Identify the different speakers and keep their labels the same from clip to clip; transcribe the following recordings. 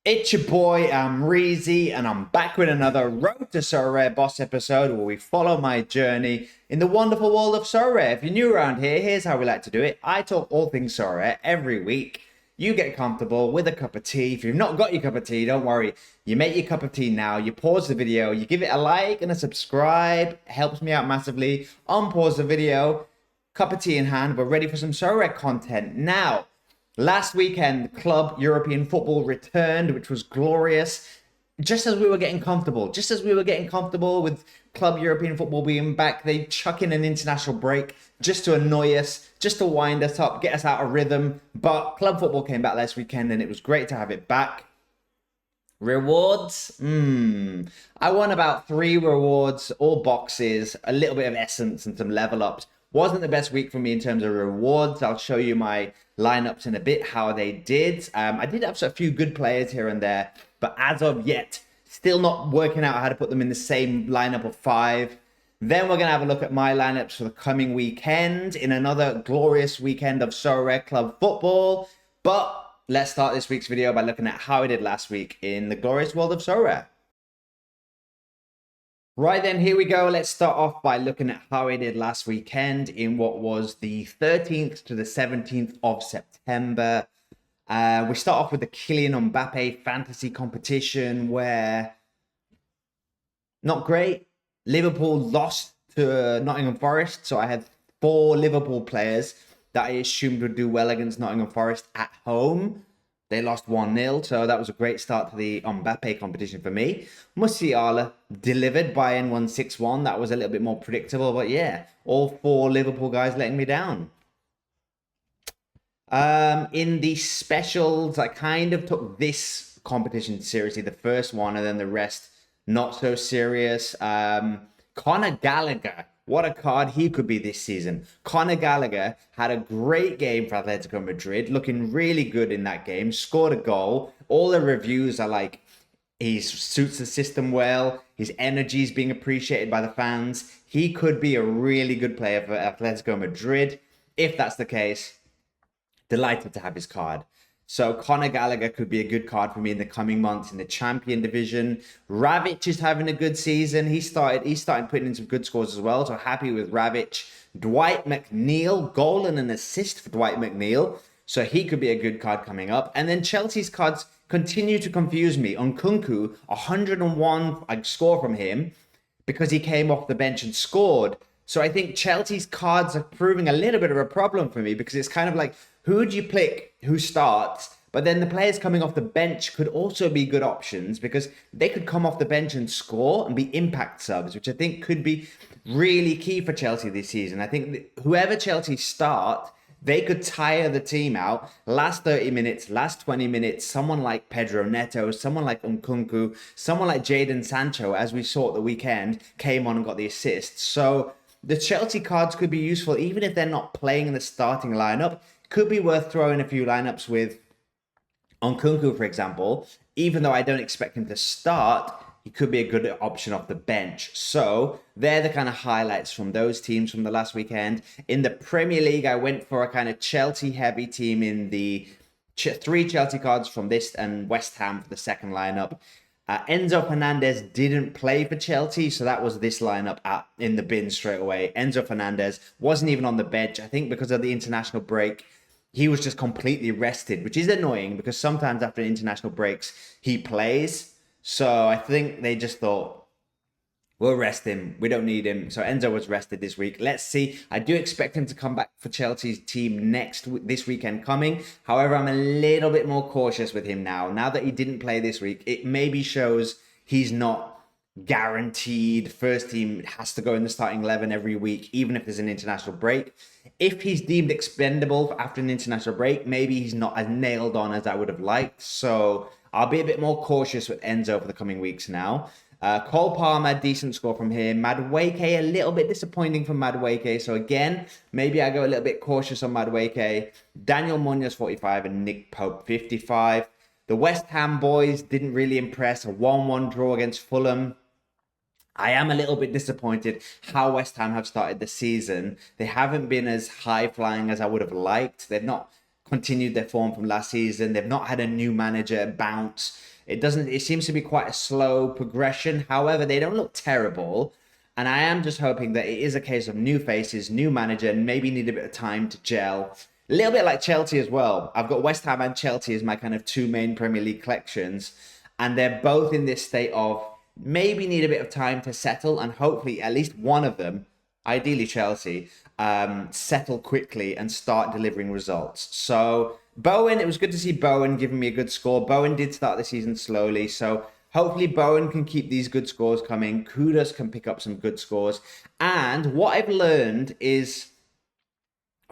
Speaker 1: It's your boy Amreezy, and I'm back with another Road to Sorare Boss episode where we follow my journey in the wonderful world of Sorare. If you're new around here, here's how we like to do it. I talk all things Sorare every week. You get comfortable with a cup of tea. If you've not got your cup of tea, don't worry. You make your cup of tea now. You pause the video. You give it a like and a subscribe. It helps me out massively. Unpause the video. Cup of tea in hand. We're ready for some Sorare content now. Last weekend, Club European Football returned, which was glorious. Just as we were getting comfortable, with Club European Football being back, they chuck in an international break just to annoy us, just to wind us up, get us out of rhythm. But Club Football came back last weekend and it was great to have it back. Rewards? I won about 3 rewards, all boxes, a little bit of essence and some level ups. Wasn't the best week for me in terms of rewards. I'll show you my lineups in a bit, how they did. I did have a few good players here and there, but as of yet, still not working out how to put them in the same lineup of 5. Then we're going to have a look at my lineups for the coming weekend in another glorious weekend of Sorare Club football. But let's start this week's video by looking at how I did last week in the glorious world of Sorare. Right then, here we go. Let's start off by looking at how I did last weekend in what was the 13th to the 17th of September. We start off with the Kylian Mbappe fantasy competition where not great. Liverpool lost to Nottingham Forest, so I had 4 Liverpool players that I assumed would do well against Nottingham Forest at home. They lost 1-0, so that was a great start to the Mbappe competition for me. Musiala delivered. Bayern won 6-1. That was a little bit more predictable, but yeah, all 4 Liverpool guys letting me down. In the specials, I kind of took this competition seriously, the first one, and then the rest not so serious. Conor Gallagher. What a card he could be this season. Conor Gallagher had a great game for Atletico Madrid, looking really good in that game, scored a goal. All the reviews are like, he suits the system well, his energy is being appreciated by the fans. He could be a really good player for Atletico Madrid. If that's the case, delighted to have his card. So Conor Gallagher could be a good card for me in the coming months in the Champion Division. Ravic is having a good season. He's started putting in some good scores as well. So happy with Ravic. Dwight McNeil, goal and an assist for Dwight McNeil. So he could be a good card coming up. And then Chelsea's cards continue to confuse me. Nkunku, 101 I score from him because he came off the bench and scored. So I think Chelsea's cards are proving a little bit of a problem for me because it's kind of like, who do you pick who starts? But then the players coming off the bench could also be good options because they could come off the bench and score and be impact subs, which I think could be really key for Chelsea this season. I think whoever Chelsea start, they could tire the team out. Last 30 minutes, last 20 minutes, someone like Pedro Neto, someone like Nkunku, someone like Jadon Sancho, as we saw at the weekend, came on and got the assist. So the Chelsea cards could be useful even if they're not playing in the starting lineup. Could be worth throwing a few lineups with Nkunku, for example. Even though I don't expect him to start, he could be a good option off the bench. So they're the kind of highlights from those teams from the last weekend. In the Premier League, I went for a kind of Chelsea-heavy team in the 3 Chelsea cards from this and West Ham for the second lineup. Enzo Fernandez didn't play for Chelsea, so that was this lineup in the bin straight away. Enzo Fernandez wasn't even on the bench. I think because of the international break, he was just completely rested, which is annoying because sometimes after international breaks, he plays. So I think they just thought, we'll rest him. We don't need him. So Enzo was rested this week. Let's see. I do expect him to come back for Chelsea's team this weekend coming. However, I'm a little bit more cautious with him now. Now that he didn't play this week, it maybe shows he's not guaranteed first team. Has to go in the starting 11 every week, even if there's an international break. If he's deemed expendable after an international break, maybe he's not as nailed on as I would have liked. So I'll be a bit more cautious with Enzo for the coming weeks now. Cole Palmer, decent score from him. Madueke, a little bit disappointing from Madueke. So again, maybe I go a little bit cautious on Madueke. Daniel Munoz, 45, and Nick Pope, 55. The West Ham boys didn't really impress. A 1-1 draw against Fulham. I am a little bit disappointed how West Ham have started the season. They haven't been as high-flying as I would have liked. They've not continued their form from last season. They've not had a new manager bounce. It seems to be quite a slow progression. However, they don't look terrible. And I am just hoping that it is a case of new faces, new manager, and maybe need a bit of time to gel. A little bit like Chelsea as well. I've got West Ham and Chelsea as my kind of two main Premier League collections. And they're both in this state of maybe need a bit of time to settle. And hopefully at least one of them, ideally Chelsea, settle quickly and start delivering results. So Bowen, it was good to see Bowen giving me a good score. Bowen did start the season slowly. So hopefully Bowen can keep these good scores coming. Kudus can pick up some good scores. And what I've learned is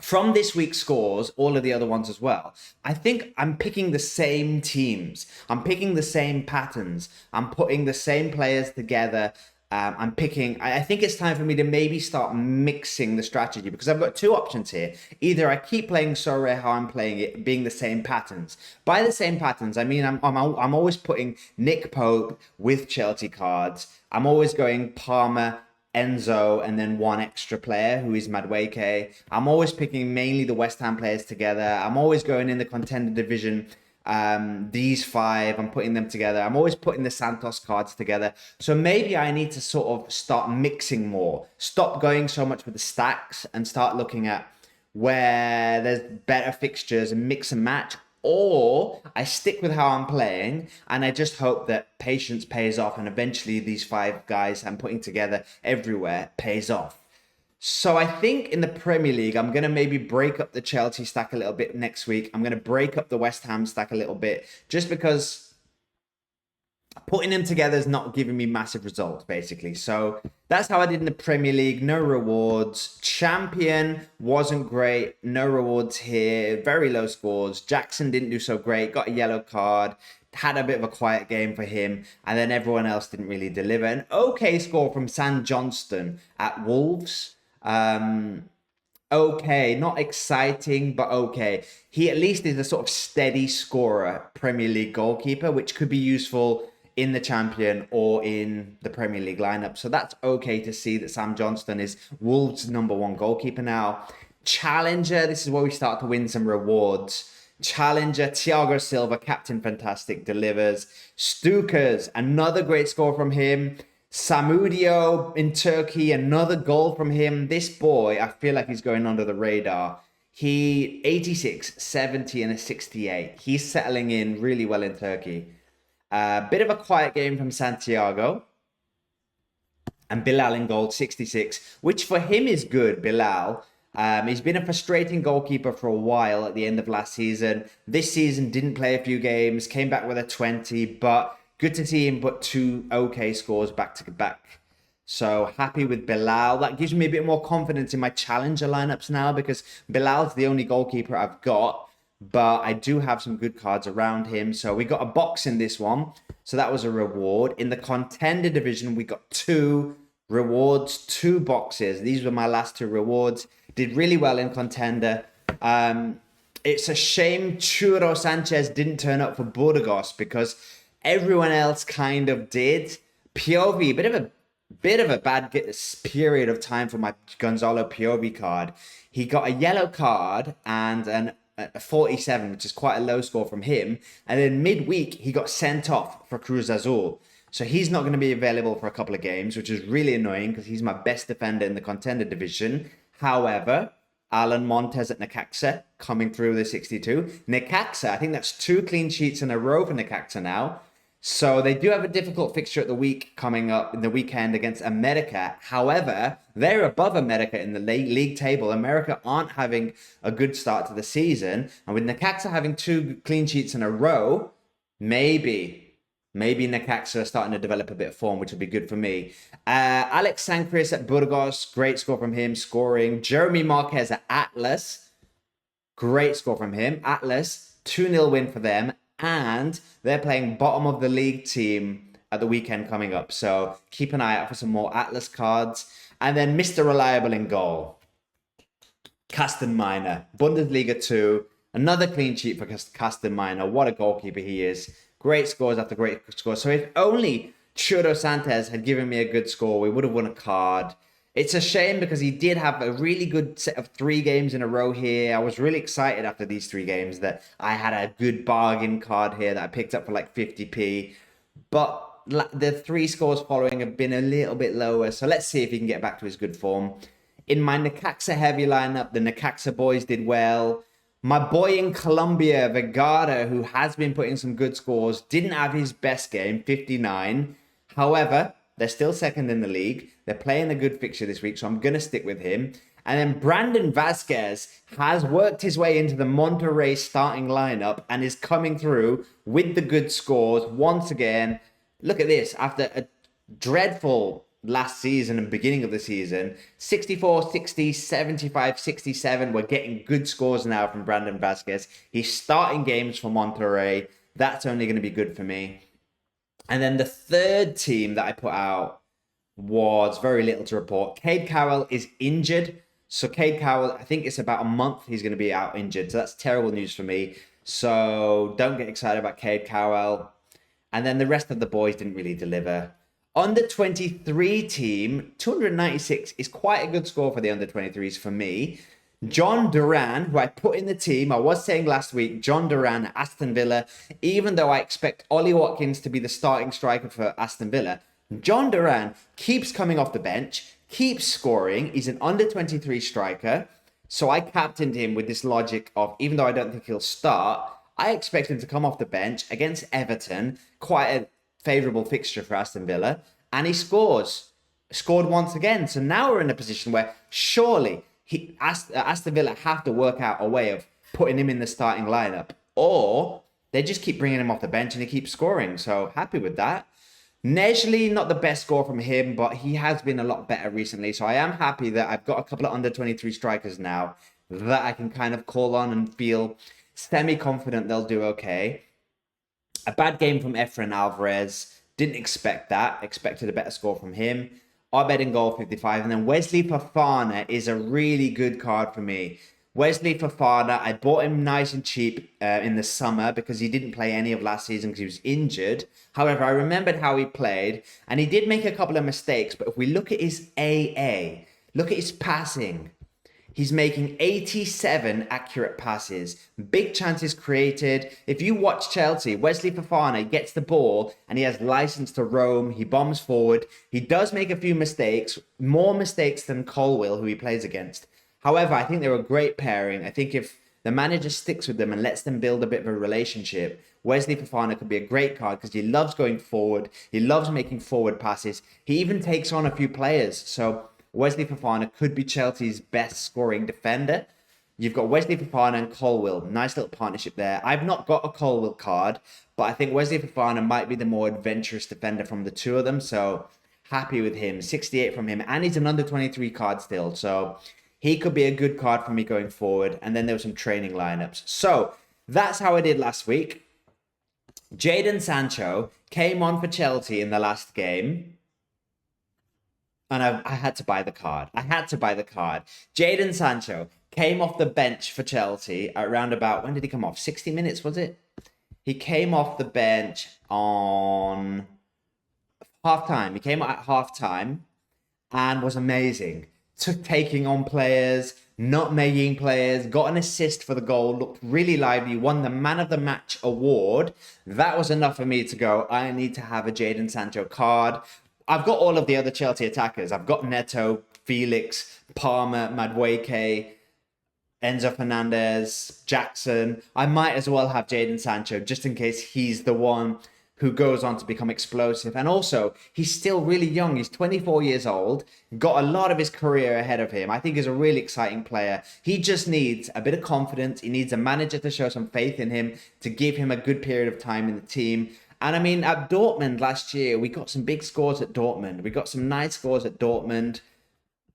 Speaker 1: from this week's scores, all of the other ones as well, I think I'm picking the same teams. I'm picking the same patterns. I'm putting the same players together. I think it's time for me to maybe start mixing the strategy because I've got two options here. Either I keep playing Sorare how I'm playing it, being the same patterns. By the same patterns, I mean, I'm always putting Nick Pope with Chelsea cards. I'm always going Palmer, Enzo, and then one extra player who is Madueke. I'm always picking mainly the West Ham players together. I'm always going in the contender division. These five, I'm putting them together. I'm always putting the Santos cards together. So maybe I need to sort of start mixing more. Stop going so much with the stacks and start looking at where there's better fixtures and mix and match. Or I stick with how I'm playing and I just hope that patience pays off and eventually these five guys I'm putting together everywhere pays off. So I think in the Premier League, I'm going to maybe break up the Chelsea stack a little bit next week. I'm going to break up the West Ham stack a little bit just because putting them together is not giving me massive results, basically. So that's how I did in the Premier League. No rewards. Champion wasn't great. No rewards here. Very low scores. Jackson didn't do so great. Got a yellow card. Had a bit of a quiet game for him. And then everyone else didn't really deliver. An okay score from Sam Johnston at Wolves. Okay, not exciting, but okay. He at least is a sort of steady scorer, Premier League goalkeeper, which could be useful in the Champion or in the Premier League lineup. So that's okay to see that Sam Johnston is Wolves' #1 goalkeeper now. Challenger, this is where we start to win some rewards. Challenger, Thiago Silva, Captain Fantastic, delivers. Stukers, another great score from him. Samudio in Turkey, another goal from him. This boy, I feel like he's going under the radar. He 86, 70, and a 68. He's settling in really well in Turkey. Bit of a quiet game from Santiago. And Bilal in goal, 66, which for him is good, Bilal. He's been a frustrating goalkeeper for a while at the end of last season. This season didn't play a few games, came back with a 20, but good to see him put two okay scores back to back. So happy with Bilal. That gives me a bit more confidence in my challenger lineups now because Bilal's the only goalkeeper I've got, but I do have some good cards around him. So we got a box in this one. So that was a reward. In the contender division, we got 2 rewards, 2 boxes. These were my last 2 rewards. Did really well in contender. It's a shame Jadon Sancho didn't turn up for Burgos because everyone else kind of did. Piovi, bit of a bad period of time for my Gonzalo Piovi card. He got a yellow card and a 47, which is quite a low score from him. And then midweek, he got sent off for Cruz Azul. So he's not going to be available for a couple of games, which is really annoying because he's my best defender in the contender division. However, Alan Montez at Necaxa coming through the 62. Necaxa, I think that's 2 clean sheets in a row for Necaxa now. So they do have a difficult fixture at the week coming up in the weekend against America. However, they're above America in the league table. America aren't having a good start to the season. And with Necaxa having 2 clean sheets in a row, maybe Necaxa are starting to develop a bit of form, which would be good for me. Alex Sanchez at Burgos, great score from him, scoring. Jeremy Marquez at Atlas, great score from him. Atlas, 2-0 win for them. And they're playing bottom of the league team at the weekend coming up. So keep an eye out for some more Atlas cards. And then Mr. Reliable in goal. Carsten Meiner, Bundesliga 2. Another clean sheet for Carsten Meiner. What a goalkeeper he is. Great scores after great scores. So if only Jadon Sancho had given me a good score, we would have won a card. It's a shame because he did have a really good set of 3 games in a row here. I was really excited after these 3 games that I had a good bargain card here that I picked up for like 50p. But the 3 scores following have been a little bit lower. So let's see if he can get back to his good form. In my Necaxa heavy lineup, the Necaxa boys did well. My boy in Colombia, Vegada, who has been putting some good scores, didn't have his best game, 59. However, they're still second in the league. They're playing a good fixture this week, so I'm going to stick with him. And then Brandon Vasquez has worked his way into the Monterrey starting lineup and is coming through with the good scores once again. Look at this. After a dreadful last season and beginning of the season, 64, 60, 75, 67. We're getting good scores now from Brandon Vasquez. He's starting games for Monterrey. That's only going to be good for me. And then the third team that I put out was very little to report. Cade Cowell is injured. So Cade Cowell, I think it's about a month he's going to be out injured. So that's terrible news for me. So don't get excited about Cade Cowell. And then the rest of the boys didn't really deliver. Under 23 team, 296 is quite a good score for the under 23s for me. John Duran, who I put in the team, I was saying last week, John Duran, Aston Villa, even though I expect Ollie Watkins to be the starting striker for Aston Villa, John Duran keeps coming off the bench, keeps scoring. He's an under 23 striker. So I captained him with this logic of, even though I don't think he'll start, I expect him to come off the bench against Everton, quite a favourable fixture for Aston Villa, and he scored once again. So now we're in a position where surely Aston Villa have to work out a way of putting him in the starting lineup, or they just keep bringing him off the bench and he keeps scoring. So happy with that. Nežli, not the best score from him, but he has been a lot better recently. So I am happy that I've got a couple of under 23 strikers now that I can kind of call on and feel semi-confident they'll do okay. A bad game from Efren Alvarez. Didn't expect that. Expected a better score from him. Abed in goal, 55. And then Wesley Fofana is a really good card for me. Wesley Fofana, I bought him nice and cheap in the summer because he didn't play any of last season because he was injured. However, I remembered how he played, and he did make a couple of mistakes. But if we look at his AA, look at his passing. He's making 87 accurate passes, big chances created. If you watch Chelsea, Wesley Fofana gets the ball and he has license to roam. He bombs forward. He does make a few mistakes, more mistakes than Colwill, who he plays against. However, I think they're a great pairing. I think if the manager sticks with them and lets them build a bit of a relationship, Wesley Fofana could be a great card because he loves going forward. He loves making forward passes. He even takes on a few players. So Wesley Fofana could be Chelsea's best scoring defender. You've got Wesley Fofana and Colwill. Nice little partnership there. I've not got a Colwill card, but I think Wesley Fofana might be the more adventurous defender from the two of them. So happy with him. 68 from him. And he's an under 23 card still. So he could be a good card for me going forward. And then there were some training lineups. So that's how I did last week. Jadon Sancho came on for Chelsea in the last game. And I had to buy the card. Jadon Sancho came off the bench for Chelsea at around about, when did he come off? 60 minutes, was it? He came off the bench on half-time. He came out at half-time and was amazing. Taking on players, nutmegging players, got an assist for the goal, looked really lively, won the Man of the Match award. That was enough for me to go, I need to have a Jadon Sancho card. I've got all of the other Chelsea attackers. I've got Neto, Felix, Palmer, Madueke, Enzo Fernandez, Jackson. I might as well have Jadon Sancho just in case he's the one who goes on to become explosive. And also, he's still really young. He's 24 years old, got a lot of his career ahead of him. I think he's a really exciting player. He just needs a bit of confidence. He needs a manager to show some faith in him, to give him a good period of time in the team. And I mean, at Dortmund last year, we got some big scores at Dortmund. We got some nice scores at Dortmund.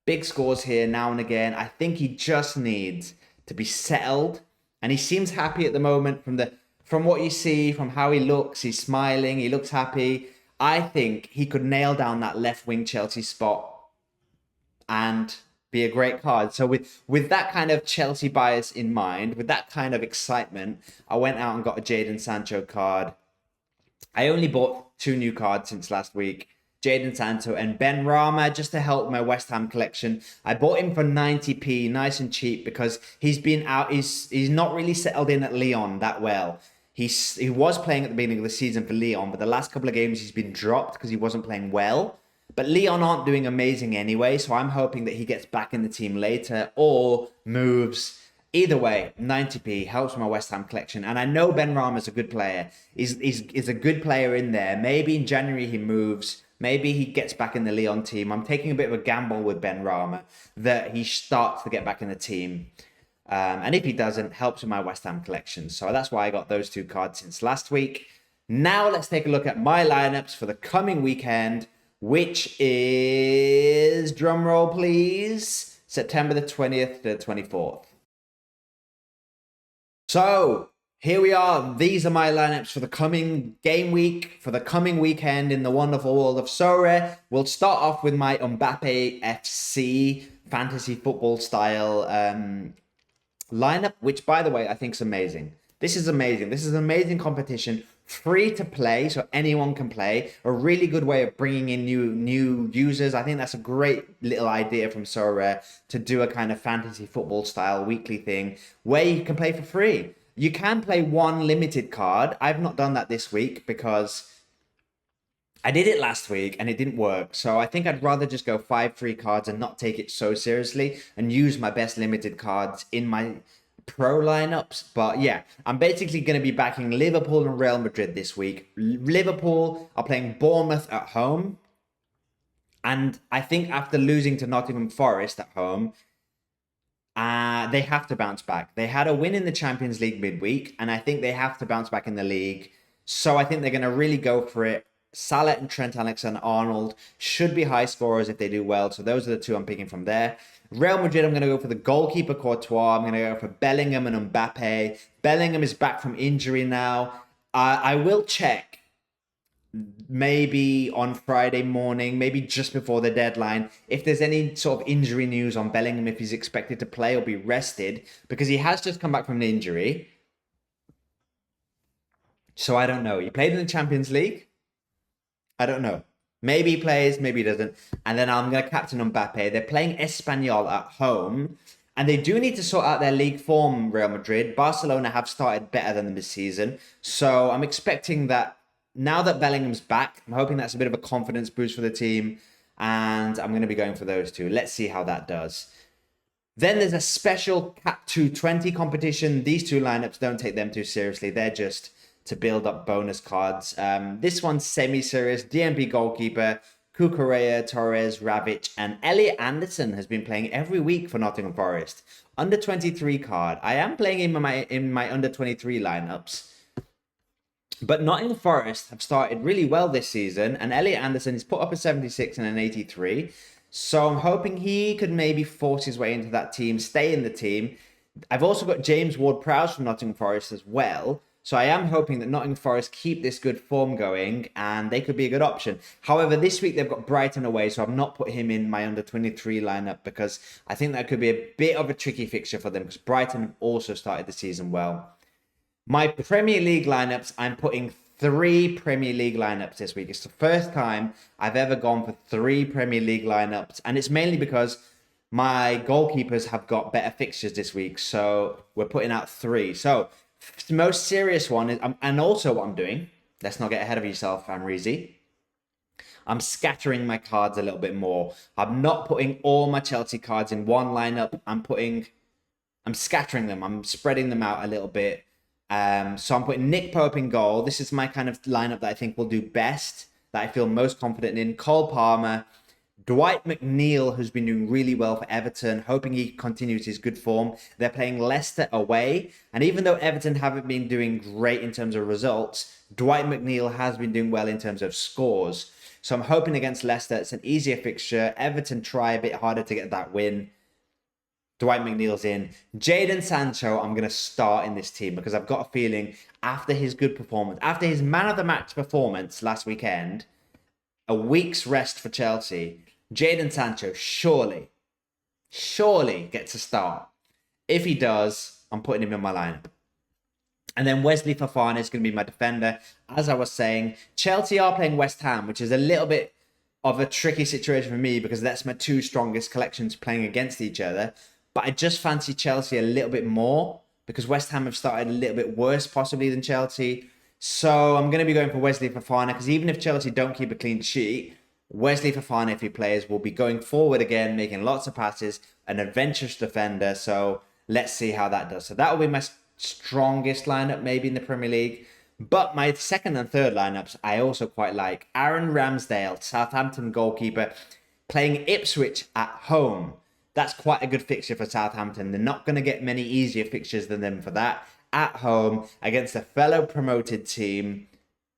Speaker 1: Big scores here now and again. I think he just needs to be settled. And he seems happy at the moment from what you see, from how he looks. He's smiling. He looks happy. I think he could nail down that left wing Chelsea spot and be a great card. So with that kind of Chelsea bias in mind, with that kind of excitement, I went out and got a Jadon Sancho card. I only bought 2 new cards since last week. Jadon Sancho, and Ben Rama just to help my West Ham collection. I bought him for 90p, nice and cheap, because he's been out. He's not really settled in at Lyon that well. He was playing at the beginning of the season for Lyon, but the last couple of games he's been dropped because he wasn't playing well. But Lyon aren't doing amazing anyway, so I'm hoping that he gets back in the team later or moves. Either way, 90p helps my West Ham collection. And I know Ben Rama's a good player. He's a good player in there. Maybe in January he moves. Maybe he gets back in the Lyon team. I'm taking a bit of a gamble with Ben Rama that he starts to get back in the team. And if he doesn't, helps with my West Ham collection. So that's why I got those two cards since last week. Now let's take a look at my lineups for the coming weekend, which is, drum roll please, September the 20th to the 24th. So here we are. These are my lineups for the coming game week, for the coming weekend in the wonderful world of Sorare. We'll start off with my Mbappe FC fantasy football style lineup, which, by the way, I think is amazing. This is amazing. This is an amazing competition, free to play, so anyone can play. A really good way of bringing in new users. I think that's a great little idea from Sorare to do a kind of fantasy football style weekly thing where you can play for free. You can play one limited card. I've not done that this week because I did it last week and it didn't work. So I think I'd rather just go 5 free cards and not take it so seriously and use my best limited cards in my pro lineups. But yeah, I'm basically going to be backing Liverpool and Real Madrid this week. Liverpool are playing Bournemouth at home. And I think after losing to Nottingham Forest at home, they have to bounce back. They had a win in the Champions League midweek, and I think they have to bounce back in the league. So I think they're going to really go for it. Salah and Trent Alexander-Arnold should be high scorers if they do well. So those are the two I'm picking from there. Real Madrid, I'm going to go for the goalkeeper Courtois. I'm going to go for Bellingham and Mbappe. Bellingham is back from injury now. I will check maybe on Friday morning, maybe just before the deadline, if there's any sort of injury news on Bellingham, if he's expected to play or be rested, because he has just come back from an injury. So I don't know. He played in the Champions League. I don't know. Maybe he plays, maybe he doesn't. And then I'm going to captain Mbappe. They're playing Espanyol at home. And they do need to sort out their league form, Real Madrid. Barcelona have started better than them this season. So I'm expecting that now that Bellingham's back, I'm hoping that's a bit of a confidence boost for the team. And I'm going to be going for those two. Let's see how that does. Then there's a special Cap 220 competition. These two lineups, don't take them too seriously. They're just to build up bonus cards. This one's semi-serious. DMP goalkeeper, Cucurella, Torres, Ravic, and Elliot Anderson has been playing every week for Nottingham Forest. Under 23 card. I am playing in my under 23 lineups. But Nottingham Forest have started really well this season, and Elliot Anderson has put up a 76 and an 83. So I'm hoping he could maybe force his way into that team, stay in the team. I've also got James Ward-Prowse from Nottingham Forest as well. So I am hoping that Nottingham Forest keep this good form going and they could be a good option. However, this week they've got Brighton away, so I've not put him in my under 23 lineup because I think that could be a bit of a tricky fixture for them because Brighton also started the season well. My Premier League lineups, I'm putting 3 Premier League lineups this week. It's the first time I've ever gone for 3 Premier League lineups, and it's mainly because my goalkeepers have got better fixtures this week, so we're putting out 3. So the most serious one is, and also what I'm doing, let's not get ahead of yourself, Amreezy. I'm scattering my cards a little bit more. I'm not putting all my Chelsea cards in one lineup. I'm scattering them. I'm spreading them out a little bit. So I'm putting Nick Pope in goal. This is my kind of lineup that I think will do best, that I feel most confident in. Cole Palmer, Dwight McNeil, who's been doing really well for Everton, hoping he continues his good form. They're playing Leicester away. And even though Everton haven't been doing great in terms of results, Dwight McNeil has been doing well in terms of scores. So I'm hoping against Leicester, it's an easier fixture. Everton try a bit harder to get that win. Dwight McNeil's in. Jadon Sancho, I'm going to start in this team because I've got a feeling after his good performance, after his man of the match performance last weekend, a week's rest for Chelsea, Jadon Sancho surely gets a start. If he does, I'm putting him in my lineup. And then Wesley Fofana is going to be my defender. As I was saying, Chelsea are playing West Ham, which is a little bit of a tricky situation for me because that's my two strongest collections playing against each other. But I just fancy Chelsea a little bit more because West Ham have started a little bit worse possibly than Chelsea. So I'm going to be going for Wesley Fofana because even if Chelsea don't keep a clean sheet, Wesley Fofana, if he plays, will be going forward again, making lots of passes, an adventurous defender. So let's see how that does. So that will be my strongest lineup maybe in the Premier League. But my second and third lineups, I also quite like. Aaron Ramsdale, Southampton goalkeeper, playing Ipswich at home. That's quite a good fixture for Southampton. They're not going to get many easier fixtures than them for that. At home against a fellow promoted team.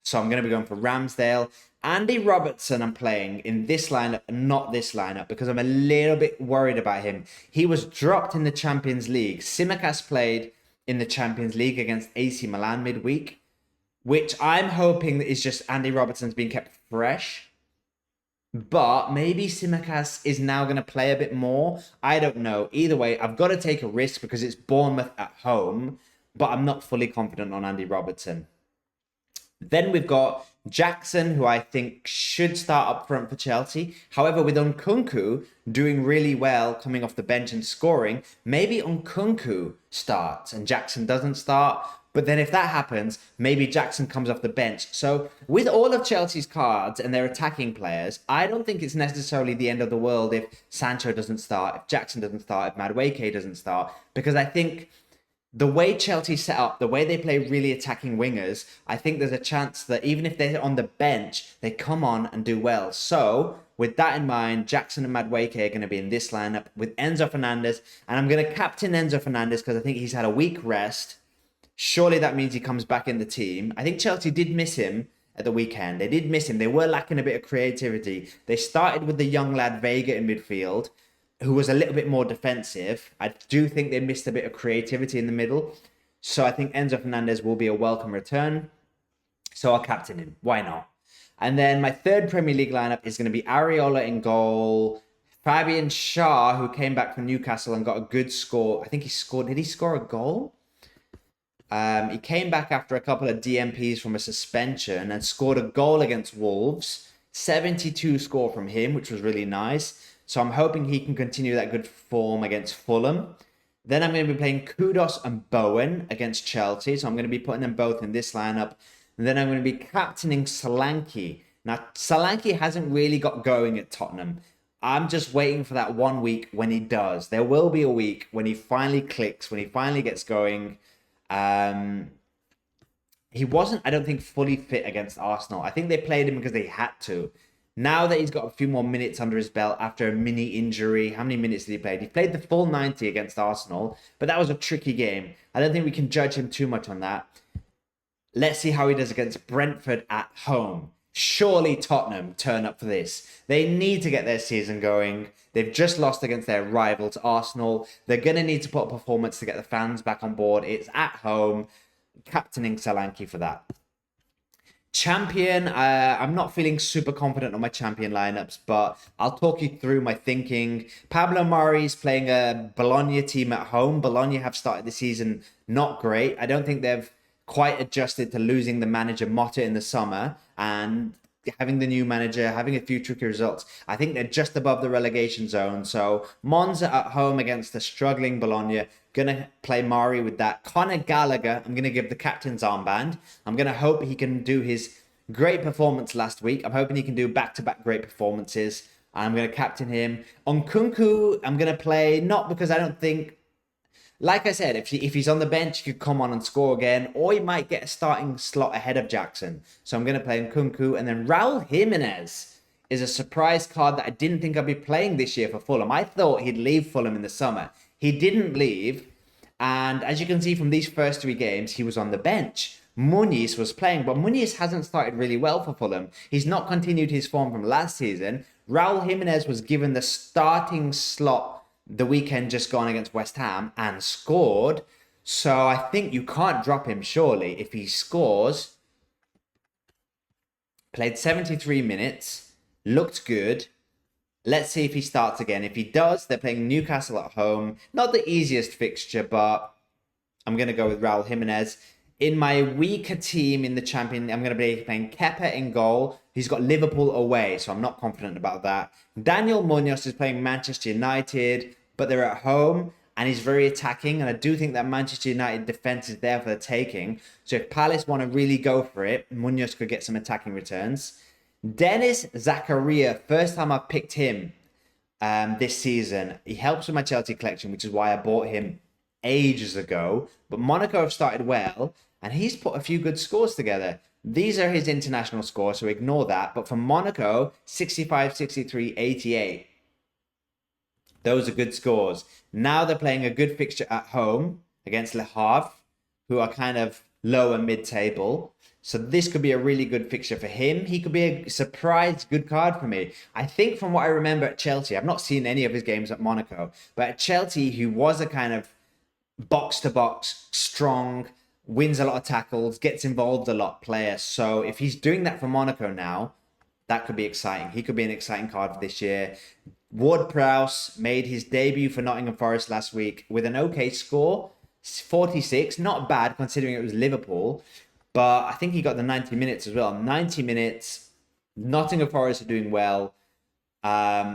Speaker 1: So I'm going to be going for Ramsdale. Andy Robertson I'm playing in this lineup and not this lineup because I'm a little bit worried about him. He was dropped in the Champions League. Tsimikas played in the Champions League against AC Milan midweek, which I'm hoping is just Andy Robertson's being kept fresh. But maybe Tsimikas is now going to play a bit more. I don't know. Either way, I've got to take a risk because it's Bournemouth at home, but I'm not fully confident on Andy Robertson. Then we've got Jackson, who I think should start up front for Chelsea. However, with Nkunku doing really well, coming off the bench and scoring, maybe Nkunku starts and Jackson doesn't start. But then if that happens, maybe Jackson comes off the bench. So with all of Chelsea's cards and their attacking players, I don't think it's necessarily the end of the world if Sancho doesn't start, if Jackson doesn't start, if Madueke doesn't start. Because I think the way Chelsea set up, the way they play really attacking wingers, I think there's a chance that even if they're on the bench, they come on and do well. So with that in mind, Jackson and Madueke are going to be in this lineup with Enzo Fernandez. And I'm going to captain Enzo Fernandez because I think he's had a week rest. Surely that means he comes back in the team. I think Chelsea did miss him at the weekend. They did miss him. They were lacking a bit of creativity. They started with the young lad Vega in midfield, who was a little bit more defensive. I do think they missed a bit of creativity in the middle. So I think Enzo Fernandez will be a welcome return. So I'll captain him. Why not? And then my third Premier League lineup is going to be Areola in goal. Fabian Schär, who came back from Newcastle and got a good score. I think he scored. Did he score a goal? He came back after a couple of DMPs from a suspension and scored a goal against Wolves. 72 score from him, which was really nice. So I'm hoping he can continue that good form against Fulham. Then I'm going to be playing Kudos and Bowen against Chelsea. So I'm going to be putting them both in this lineup. And then I'm going to be captaining Solanke. Now, Solanke hasn't really got going at Tottenham. I'm just waiting for that 1 week when he does. There will be a week when he finally clicks, when he finally gets going. He wasn't, I don't think, fully fit against Arsenal. I think they played him because they had to. Now that he's got a few more minutes under his belt after a mini injury, how many minutes did he play? He played the full 90 against Arsenal, but that was a tricky game. I don't think we can judge him too much on that. Let's see how he does against Brentford at home. Surely Tottenham turn up for this. They need to get their season going. They've just lost against their rivals, Arsenal. They're going to need to put a performance to get the fans back on board. It's at home. Captaining Solanke for that. Champion, I'm not feeling super confident on my champion lineups, but I'll talk you through my thinking. Pablo Mari's playing a Bologna team at home. Bologna have started the season not great. I don't think they've quite adjusted to losing the manager Motta in the summer and having the new manager, having a few tricky results. I think they're just above the relegation zone. So Monza at home against the struggling Bologna. Gonna play Mari with that. Conor Gallagher, I'm gonna give the captain's armband. I'm gonna hope he can do his great performance last week. I'm hoping he can do back-to-back great performances. I'm gonna captain him. Nkunku, I'm gonna play, not because I don't think, like I said, if he's on the bench, he could come on and score again, or he might get a starting slot ahead of Jackson. So I'm going to play Nkunku. And then Raul Jimenez is a surprise card that I didn't think I'd be playing this year for Fulham. I thought he'd leave Fulham in the summer. He didn't leave. And as you can see from these first 3 games, he was on the bench. Muniz was playing, but Muniz hasn't started really well for Fulham. He's not continued his form from last season. Raul Jimenez was given the starting slot the weekend just gone against West Ham and scored. So I think you can't drop him, surely. If he scores, played 73 minutes, looked good. Let's see if he starts again. If he does, they're playing Newcastle at home. Not the easiest fixture, but I'm going to go with Raul Jimenez. In my weaker team in the champion, I'm going to be playing Kepa in goal. He's got Liverpool away, so I'm not confident about that. Daniel Munoz is playing Manchester United, but they're at home, and he's very attacking. And I do think that Manchester United defense is there for the taking. So if Palace want to really go for it, Munoz could get some attacking returns. Dennis Zakaria, first time I've picked him this season. He helps with my Chelsea collection, which is why I bought him ages ago. But Monaco have started well, and he's put a few good scores together. These are his international scores, so ignore that. But for Monaco, 65, 63, 88. Those are good scores. Now they're playing a good fixture at home against Le Havre, who are kind of lower mid-table. So this could be a really good fixture for him. He could be a surprise good card for me. I think from what I remember at Chelsea, I've not seen any of his games at Monaco, but at Chelsea, he was a kind of box-to-box, strong, wins a lot of tackles, gets involved a lot player. So if he's doing that for Monaco now, that could be exciting. He could be an exciting card for this year. Ward-Prowse made his debut for Nottingham Forest last week with an okay score, 46. Not bad considering it was Liverpool, but I think he got the 90 minutes as well. 90 minutes. Nottingham Forest are doing well.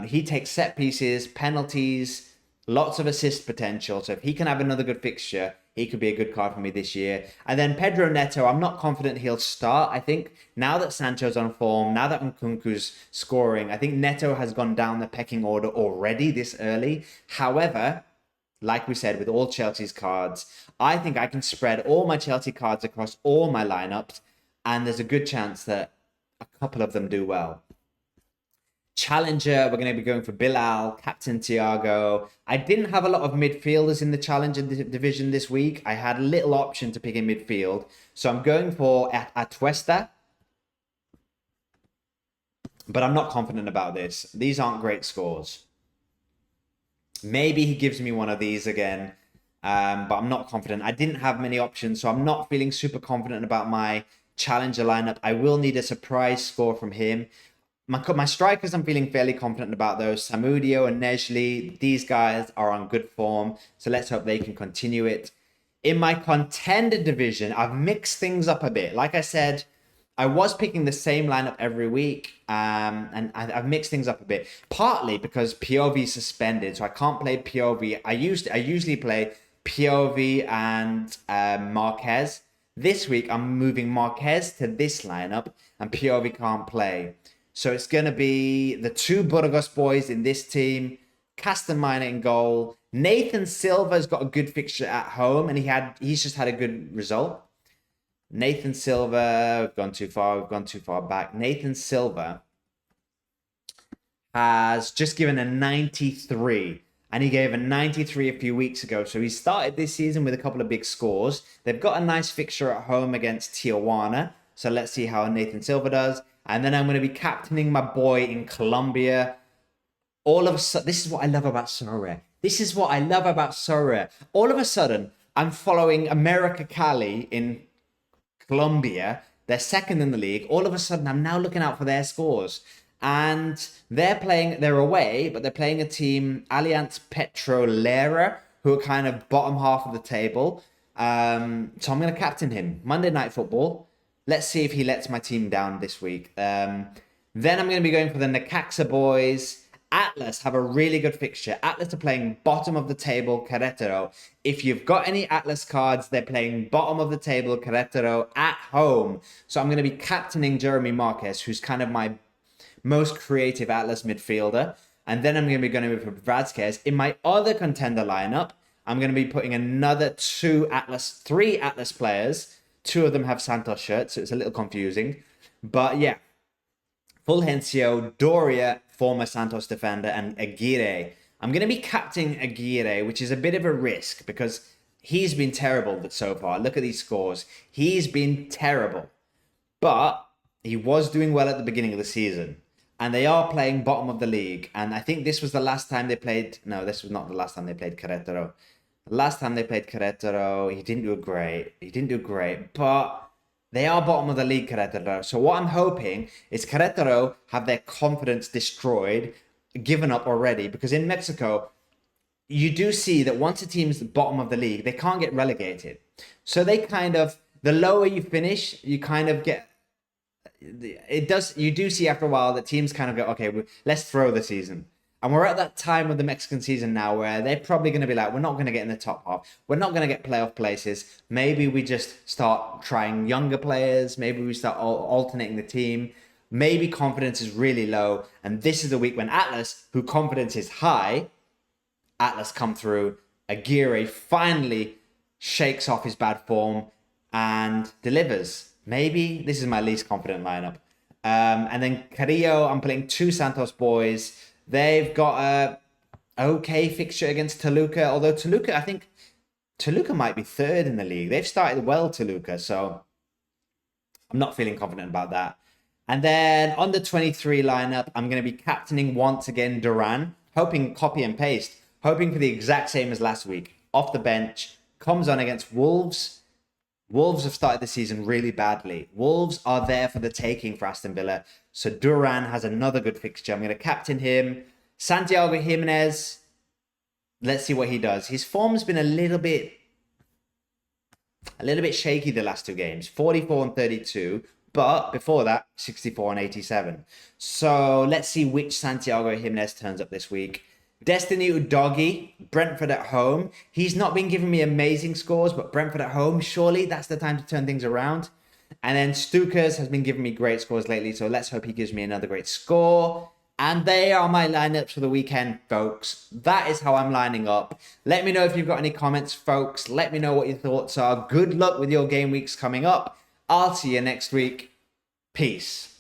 Speaker 1: He takes set pieces, penalties, lots of assist potential. So if he can have another good fixture, he could be a good card for me this year. And then Pedro Neto, I'm not confident he'll start. I think now that Sancho's on form, now that Nkunku's scoring, I think Neto has gone down the pecking order already this early. However, like we said, with all Chelsea's cards, I think I can spread all my Chelsea cards across all my lineups, and there's a good chance that a couple of them do well. Challenger, we're going to be going for Bilal, Captain Thiago. I didn't have a lot of midfielders in the Challenger division this week. I had little option to pick in midfield. So I'm going for Atuesta. But I'm not confident about this. These aren't great scores. Maybe he gives me one of these again. But I'm not confident. I didn't have many options, so I'm not feeling super confident about my Challenger lineup. I will need a surprise score from him. My strikers, I'm feeling fairly confident about those. Samudio and Nejli, these guys are on good form. So let's hope they can continue it. In my contender division, I've mixed things up a bit. Like I said, I was picking the same lineup every week. And I've mixed things up a bit. Partly because POV is suspended, so I can't play POV. I usually play POV and Marquez. This week, I'm moving Marquez to this lineup, and POV can't play. So it's going to be the two Burgos boys in this team, Castellminer in goal. Nathan Silva's got a good fixture at home, and he's just had a good result. Nathan Silva, we've gone too far back. Nathan Silva has just given a 93, and he gave a 93 a few weeks ago. So he started this season with a couple of big scores. They've got a nice fixture at home against Tijuana. So let's see how Nathan Silva does. And then I'm going to be captaining my boy in Colombia. All of a sudden, this is what I love about Sorare. All of a sudden, I'm following America Cali in Colombia. They're second in the league. All of a sudden, I'm now looking out for their scores. And they're away, but they're playing a team, Alianza Petrolera, who are kind of bottom half of the table. So I'm going to captain him. Monday Night Football. Let's see if he lets my team down this week. Then I'm going to be going for the Necaxa boys. Atlas have a really good fixture. Atlas are playing bottom of the table, Querétaro. If you've got any Atlas cards, they're playing bottom of the table, Querétaro, at home. So I'm going to be captaining Jeremy Marquez, who's kind of my most creative Atlas midfielder. And then I'm going to be going for Vazquez. In my other contender lineup, I'm going to be putting another three Atlas players. Two of them have Santos shirts, so it's a little confusing. But yeah, Fulgencio, Doria, former Santos defender, and Aguirre. I'm going to be captaining Aguirre, which is a bit of a risk because he's been terrible so far. Look at these scores. He's been terrible. But he was doing well at the beginning of the season. And they are playing bottom of the league. And I think this was the last time they played... No, this was not the last time they played Querétaro. Last time they played Querétaro, he didn't do great, but they are bottom of the league, Querétaro. So what I'm hoping is Querétaro have their confidence destroyed, given up already, because in Mexico, you do see that once a team's the bottom of the league, they can't get relegated. So they're the lower you finish, you kind of get you do see after a while that teams kind of go, okay, let's throw the season. And we're at that time of the Mexican season now where they're probably going to be like, we're not going to get in the top half. We're not going to get playoff places. Maybe we just start trying younger players. Maybe we start alternating the team. Maybe confidence is really low. And this is a week when Atlas, who confidence is high, Atlas come through. Aguirre finally shakes off his bad form and delivers. Maybe this is my least confident lineup. And then Carrillo, I'm playing 2 Santos boys. They've got a okay fixture against Toluca, although I think Toluca might be 3rd in the league. They've started well, Toluca, so I'm not feeling confident about that. And then on the 23 lineup, I'm going to be captaining once again Duran, hoping copy and paste, hoping for the exact same as last week. Off the bench, comes on against Wolves. Wolves have started the season really badly. Wolves are there for the taking for Aston Villa. So Duran has another good fixture. I'm going to captain him. Santiago Jimenez. Let's see what he does. His form's been a little bit shaky the last 2 games. 44 and 32. But before that, 64 and 87. So let's see which Santiago Jimenez turns up this week. Destiny Udogie, Brentford at home. He's not been giving me amazing scores, but Brentford at home, surely that's the time to turn things around. And then Stukas has been giving me great scores lately, so let's hope he gives me another great score. And they are my lineups for the weekend, folks. That is how I'm lining up. Let me know if you've got any comments, folks. Let me know what your thoughts are. Good luck with your game weeks coming up. I'll see you next week. Peace.